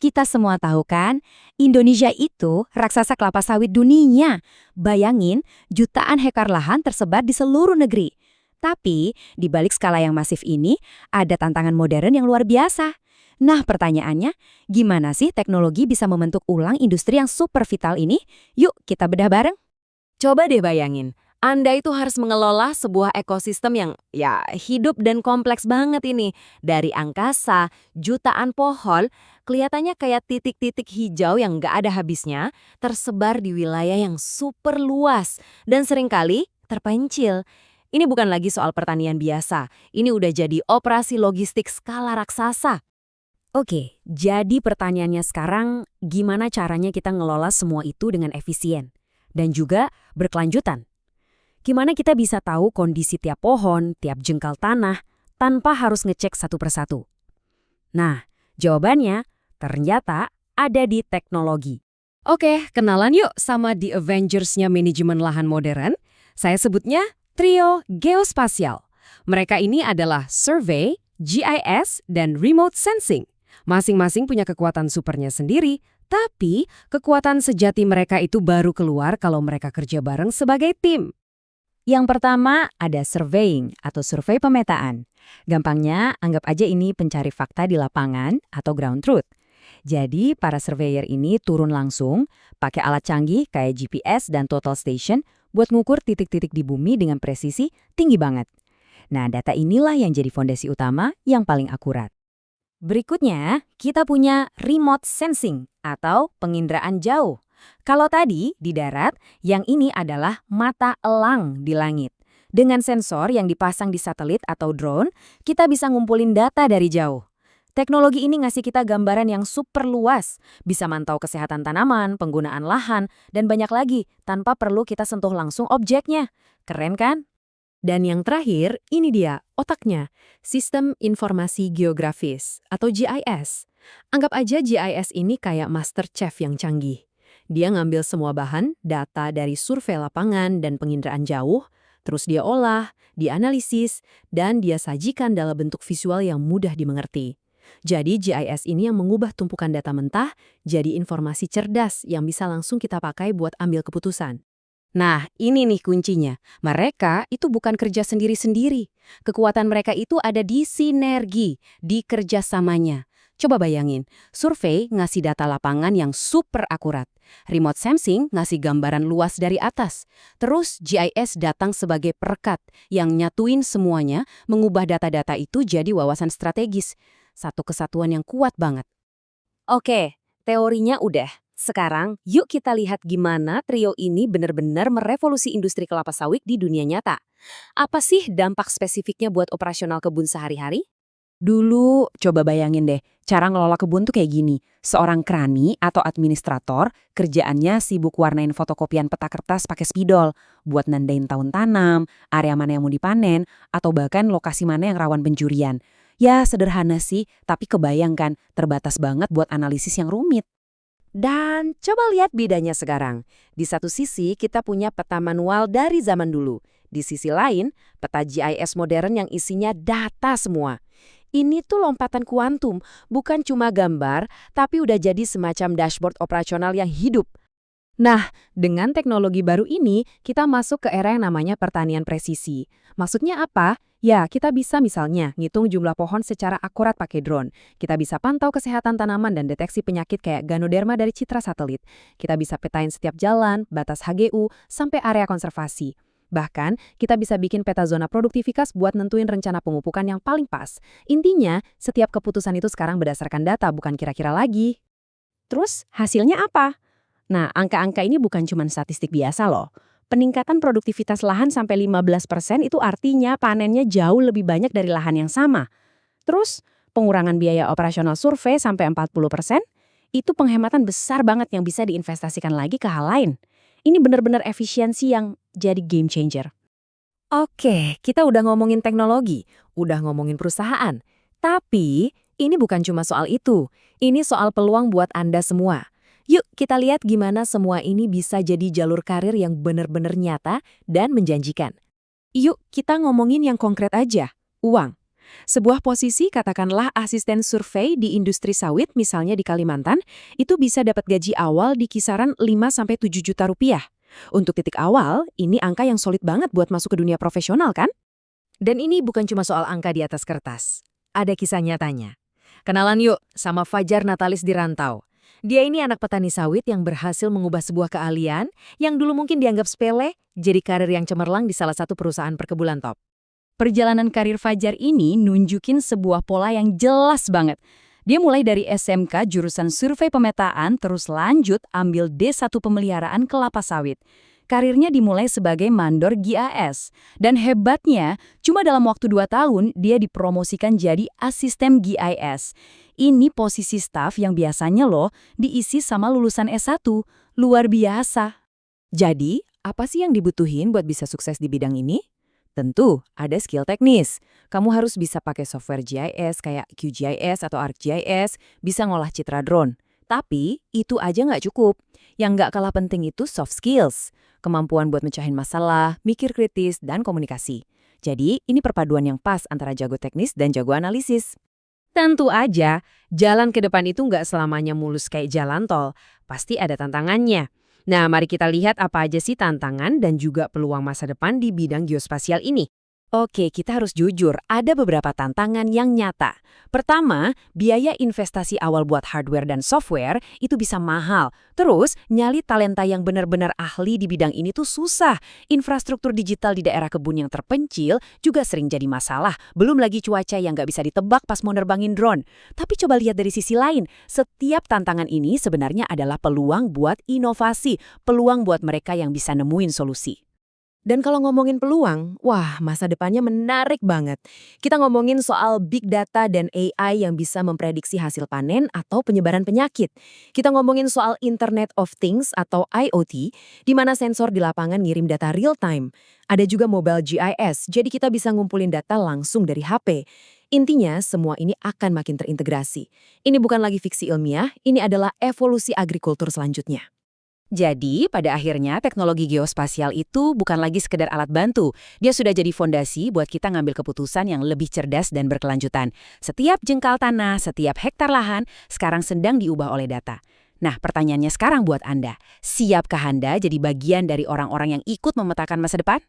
Kita semua tahu kan, Indonesia itu raksasa kelapa sawit dunia. Bayangin, jutaan hektar lahan tersebar di seluruh negeri. Tapi, di balik skala yang masif ini, ada tantangan modern yang luar biasa. Nah, pertanyaannya, gimana sih teknologi bisa membentuk ulang industri yang super vital ini? Yuk, kita bedah bareng. Coba deh bayangin, Anda itu harus mengelola sebuah ekosistem yang hidup dan kompleks banget ini. Dari angkasa, jutaan pohon, kelihatannya kayak titik-titik hijau yang nggak ada habisnya, tersebar di wilayah yang super luas dan seringkali terpencil. Ini bukan lagi soal pertanian biasa, ini udah jadi operasi logistik skala raksasa. Oke, jadi pertanyaannya sekarang, gimana caranya kita ngelola semua itu dengan efisien? Dan juga berkelanjutan. Gimana kita bisa tahu kondisi tiap pohon, tiap jengkal tanah, tanpa harus ngecek satu persatu? Nah, jawabannya ternyata ada di teknologi. Oke, kenalan yuk sama The Avengers-nya manajemen lahan modern. Saya sebutnya Trio Geospasial. Mereka ini adalah survey, GIS, dan remote sensing. Masing-masing punya kekuatan supernya sendiri, tapi kekuatan sejati mereka itu baru keluar kalau mereka kerja bareng sebagai tim. Yang pertama ada surveying atau survei pemetaan. Gampangnya, anggap aja ini pencari fakta di lapangan atau ground truth. Jadi, para surveyor ini turun langsung, pakai alat canggih kayak GPS dan total station buat ngukur titik-titik di bumi dengan presisi tinggi banget. Nah, data inilah yang jadi fondasi utama yang paling akurat. Berikutnya, kita punya remote sensing atau penginderaan jauh. Kalau tadi di darat, yang ini adalah mata elang di langit. Dengan sensor yang dipasang di satelit atau drone, kita bisa ngumpulin data dari jauh. Teknologi ini ngasih kita gambaran yang super luas, bisa mantau kesehatan tanaman, penggunaan lahan, dan banyak lagi tanpa perlu kita sentuh langsung objeknya. Keren kan? Dan yang terakhir, ini dia otaknya, Sistem Informasi Geografis atau GIS. Anggap aja GIS ini kayak master chef yang canggih. Dia ngambil semua bahan, data dari survei lapangan dan penginderaan jauh, terus dia olah, dianalisis, dan dia sajikan dalam bentuk visual yang mudah dimengerti. Jadi GIS ini yang mengubah tumpukan data mentah jadi informasi cerdas yang bisa langsung kita pakai buat ambil keputusan. Nah, ini nih kuncinya. Mereka itu bukan kerja sendiri-sendiri. Kekuatan mereka itu ada di sinergi, di kerjasamanya. Coba bayangin, survei ngasih data lapangan yang super akurat. Remote sensing ngasih gambaran luas dari atas. Terus GIS datang sebagai perekat yang nyatuin semuanya, mengubah data-data itu jadi wawasan strategis. Satu kesatuan yang kuat banget. Oke, teorinya udah. Sekarang, yuk kita lihat gimana trio ini benar-benar merevolusi industri kelapa sawit di dunia nyata. Apa sih dampak spesifiknya buat operasional kebun sehari-hari? Dulu, coba bayangin deh, cara ngelola kebun tuh kayak gini. Seorang krani atau administrator, kerjaannya sibuk warnain fotokopian peta kertas pakai spidol, buat nandain tahun tanam, area mana yang mau dipanen, atau bahkan lokasi mana yang rawan pencurian. Ya, sederhana sih, tapi kebayangkan, terbatas banget buat analisis yang rumit. Dan coba lihat bedanya sekarang. Di satu sisi kita punya peta manual dari zaman dulu. Di sisi lain, peta GIS modern yang isinya data semua. Ini tuh lompatan kuantum, bukan cuma gambar, tapi udah jadi semacam dashboard operasional yang hidup. Nah, dengan teknologi baru ini, kita masuk ke era yang namanya pertanian presisi. Maksudnya apa? Ya, kita bisa misalnya ngitung jumlah pohon secara akurat pakai drone. Kita bisa pantau kesehatan tanaman dan deteksi penyakit kayak Ganoderma dari citra satelit. Kita bisa petain setiap jalan, batas HGU, sampai area konservasi. Bahkan, kita bisa bikin peta zona produktivitas buat nentuin rencana pemupukan yang paling pas. Intinya, setiap keputusan itu sekarang berdasarkan data, bukan kira-kira lagi. Terus, hasilnya apa? Nah, angka-angka ini bukan cuma statistik biasa loh. Peningkatan produktivitas lahan sampai 15% itu artinya panennya jauh lebih banyak dari lahan yang sama. Terus, pengurangan biaya operasional survei sampai 40%, itu penghematan besar banget yang bisa diinvestasikan lagi ke hal lain. Ini benar-benar efisiensi yang jadi game changer. Oke, kita udah ngomongin teknologi, udah ngomongin perusahaan. Tapi, ini bukan cuma soal itu. Ini soal peluang buat Anda semua. Yuk kita lihat gimana semua ini bisa jadi jalur karir yang benar-benar nyata dan menjanjikan. Yuk kita ngomongin yang konkret aja, uang. Sebuah posisi katakanlah asisten survei di industri sawit misalnya di Kalimantan, itu bisa dapat gaji awal di kisaran 5-7 juta rupiah. Untuk titik awal, ini angka yang solid banget buat masuk ke dunia profesional kan? Dan ini bukan cuma soal angka di atas kertas. Ada kisah nyatanya. Kenalan yuk sama Fajar Natalis di Rantau. Dia ini anak petani sawit yang berhasil mengubah sebuah keahlian yang dulu mungkin dianggap sepele, jadi karir yang cemerlang di salah satu perusahaan perkebunan top. Perjalanan karir Fajar ini nunjukin sebuah pola yang jelas banget. Dia mulai dari SMK jurusan survei pemetaan, terus lanjut ambil D1 pemeliharaan kelapa sawit. Karirnya dimulai sebagai mandor GIS. Dan hebatnya, cuma dalam waktu 2 tahun, dia dipromosikan jadi asisten GIS. Ini posisi staf yang biasanya loh diisi sama lulusan S1. Luar biasa. Jadi, apa sih yang dibutuhin buat bisa sukses di bidang ini? Tentu, ada skill teknis. Kamu harus bisa pakai software GIS kayak QGIS atau ArcGIS, bisa ngolah citra drone. Tapi, itu aja nggak cukup. Yang nggak kalah penting itu soft skills. Kemampuan buat mecahin masalah, mikir kritis, dan komunikasi. Jadi, ini perpaduan yang pas antara jago teknis dan jago analisis. Tentu aja, jalan ke depan itu nggak selamanya mulus kayak jalan tol. Pasti ada tantangannya. Nah, mari kita lihat apa aja sih tantangan dan juga peluang masa depan di bidang geospasial ini. Oke, kita harus jujur, ada beberapa tantangan yang nyata. Pertama, biaya investasi awal buat hardware dan software itu bisa mahal. Terus, nyali talenta yang benar-benar ahli di bidang ini tuh susah. Infrastruktur digital di daerah kebun yang terpencil juga sering jadi masalah. Belum lagi cuaca yang nggak bisa ditebak pas mau nerbangin drone. Tapi coba lihat dari sisi lain, setiap tantangan ini sebenarnya adalah peluang buat inovasi, peluang buat mereka yang bisa nemuin solusi. Dan kalau ngomongin peluang, wah masa depannya menarik banget. Kita ngomongin soal big data dan AI yang bisa memprediksi hasil panen atau penyebaran penyakit. Kita ngomongin soal Internet of Things atau IoT, di mana sensor di lapangan ngirim data real time. Ada juga mobile GIS, jadi kita bisa ngumpulin data langsung dari HP. Intinya, semua ini akan makin terintegrasi. Ini bukan lagi fiksi ilmiah, ini adalah evolusi agrikultur selanjutnya. Jadi, pada akhirnya teknologi geospasial itu bukan lagi sekedar alat bantu. Dia sudah jadi fondasi buat kita ngambil keputusan yang lebih cerdas dan berkelanjutan. Setiap jengkal tanah, setiap hektar lahan, sekarang sedang diubah oleh data. Nah, pertanyaannya sekarang buat Anda. Siapkah Anda jadi bagian dari orang-orang yang ikut memetakan masa depan?